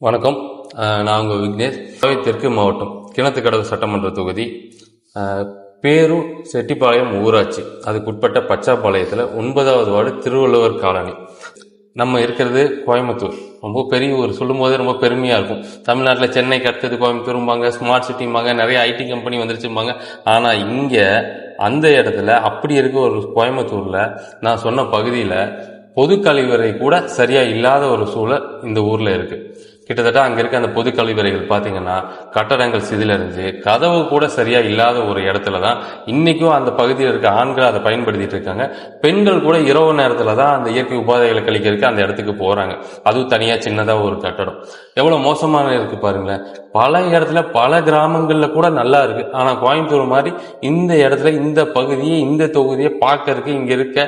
வணக்கம். நான் உங்கள் விக்னேஷ். கோவை தெற்கு மாவட்டம் கிணத்துக்கடவு சட்டமன்ற தொகுதி பேரூர் செட்டிப்பாளையம் ஊராட்சி அதுக்குட்பட்ட பச்சாப்பாளையத்தில் 9வது வார்டு திருவள்ளுவர் காலனி. நம்ம இருக்கிறது கோயம்புத்தூர். ரொம்ப பெரிய ஊர், சொல்லும் போதே ரொம்ப பெருமையாக இருக்கும். தமிழ்நாட்டில் சென்னைக்கு அடுத்தது கோயம்புத்தூரும்பாங்க, ஸ்மார்ட் சிட்டிம்பாங்க, நிறைய ஐடி கம்பெனி வந்துருச்சும்பாங்க. ஆனால் இங்கே அந்த இடத்துல அப்படி இருக்க ஒரு கோயம்புத்தூரில் நான் சொன்ன பகுதியில் பொது கழிவறை கூட சரியா இல்லாத ஒரு சூழல் இந்த ஊர்ல இருக்கு. கிட்டத்தட்ட அங்க இருக்க அந்த பொது கழிவறைகள் பாத்தீங்கன்னா கட்டடங்கள் சிதிலடைஞ்சு கதவு கூட சரியா இல்லாத ஒரு இடத்துலதான் இன்னைக்கும் அந்த பகுதியில் இருக்க ஆண்கள் அதை பயன்படுத்திட்டு இருக்காங்க. பெண்கள் கூட இரவு நேரத்துலதான் அந்த இயற்கை உபாதைகளை கழிக்கிறதுக்கு அந்த இடத்துக்கு போறாங்க. அதுவும் தனியா சின்னதா ஒரு கட்டடம். எவ்வளவு மோசமான இருக்கு பாருங்களேன். பல இடத்துல பல கிராமங்கள்ல கூட நல்லா இருக்கு. ஆனா கோயம்புத்தூர் மாதிரி இந்த இடத்துல இந்த பகுதியை இந்த தொகுதியை பார்க்கறதுக்கு இங்க இருக்க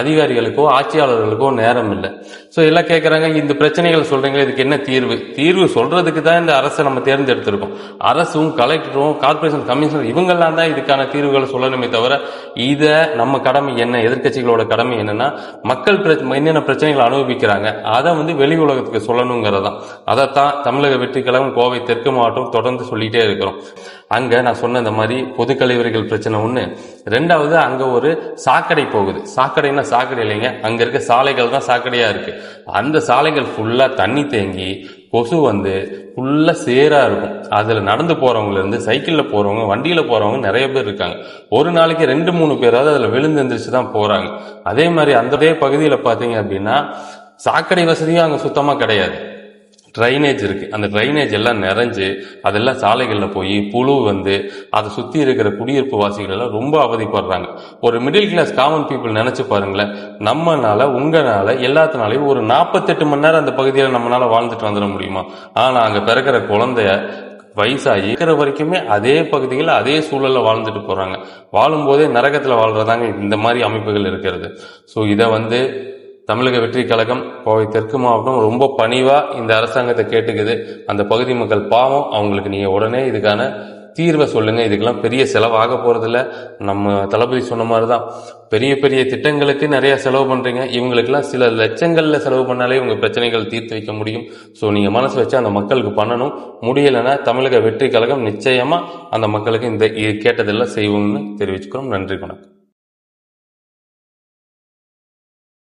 அதிகாரிகளுக்கோ ஆட்சியாளர்களுக்கோ நேரம் இல்லை. சோ எல்லாம் கேட்கறாங்க, இந்த பிரச்சனைகள் சொல்றீங்களா, இதுக்கு என்ன தீர்வு? தீர்வு சொல்றதுக்கு தான் இந்த அரசை நம்ம தேர்ந்தெடுத்திருக்கோம். அரசும் கலெக்டரும் கார்பரேஷன் கமிஷனர் இவங்கெல்லாம் தான் இதுக்கான தீர்வுகளை சொல்லணுமே தவிர இத நம்ம கடமை என்ன, எதிர்கட்சிகளோட கடமை என்னன்னா மக்கள் என்னென்ன பிரச்சனைகளை அனுபவிக்கிறாங்க அதை வெளி உலகத்துக்கு சொல்லணுங்கிறதான். அதைத்தான் தமிழக வெற்றி கழகம் கோவை தெற்கு மாவட்டம் தொடர்ந்து சொல்லிட்டே இருக்கிறோம். அங்க நான் சொன்ன இந்த மாதிரி பொது கழிவறைகள் பிரச்சனை ஒண்ணு. ரெண்டாவது, அங்க ஒரு சாக்கடை போகுது. சாக்கடைன்னா சாக்கடை இல்லைங்க, அங்க இருக்க சாலைகள் தான் சாக்கடையா இருக்கு. அந்த சாலைகள் ஃபுல்லா தண்ணி தேங்கி கொசு ஃபுல்லா சேரா இருக்கும். அதுல நடந்து போறவங்க இருந்து சைக்கிள்ல போறவங்க வண்டியில போறவங்க நிறைய பேர் இருக்காங்க. ஒரு நாளைக்கு 2-3 பேராவது அதுல விழுந்து எந்திரிச்சு தான் போறாங்க. அதே மாதிரி அந்த பகுதியில பாத்தீங்க அப்படின்னா சாக்கடை வசதியும் அங்க சுத்தமா கிடையாது. ட்ரைனேஜ் இருக்கு. அந்த ட்ரைனேஜ் எல்லாம் நிறைஞ்சு அதெல்லாம் சாலைகள்ல போய் புழு அதை சுத்தி இருக்கிற குடியிருப்பு வாசிகள் எல்லாம் ரொம்ப அவதிப்படுறாங்க. ஒரு மிடில் கிளாஸ் காமன் பீப்புள் நினைச்சு பாருங்களேன். நம்மனால உங்களால எல்லாத்தினாலையும் ஒரு 48 மணி நேரம் அந்த பகுதியில நம்மளால வாழ்ந்துட்டு வந்துட முடியுமா? ஆனா அங்க பிறக்கிற குழந்தைய வயசாகி இருக்கிற வரைக்குமே அதே பகுதியில் அதே சூழல்ல வாழ்ந்துட்டு போறாங்க. வாழும் போதே நரகத்துல வாழ்றதாங்க இந்த மாதிரி அமைப்புகள் இருக்கிறது. சோ இத தமிழக வெற்றி கழகம் கோவை தெற்கு மாவட்டம் ரொம்ப பணிவா இந்த அரசாங்கத்தை கேட்டுக்குது. அந்த பகுதி மக்கள் பாவம், அவங்களுக்கு நீங்க உடனே இதுக்கான தீர்வை சொல்லுங்க. இதுக்கெல்லாம் பெரிய செலவாக போறதில்ல. நம்ம தளபதி சொன்ன மாதிரிதான் பெரிய பெரிய திட்டங்களுக்கு நிறைய செலவு பண்றீங்க. இவங்களுக்கெல்லாம் சில லட்சங்கள்ல செலவு பண்ணாலே இவங்க பிரச்சனைகள் தீர்த்து வைக்க முடியும். சோ நீங்க மனசு வச்சு அந்த மக்களுக்கு பண்ணணும். முடியலைன்னா தமிழக வெற்றி கழகம் நிச்சயமா அந்த மக்களுக்கு இந்த கேட்டதெல்லாம் செய்வோம்னு தெரிவிச்சுக்கிறோம். நன்றி, வணக்கம்.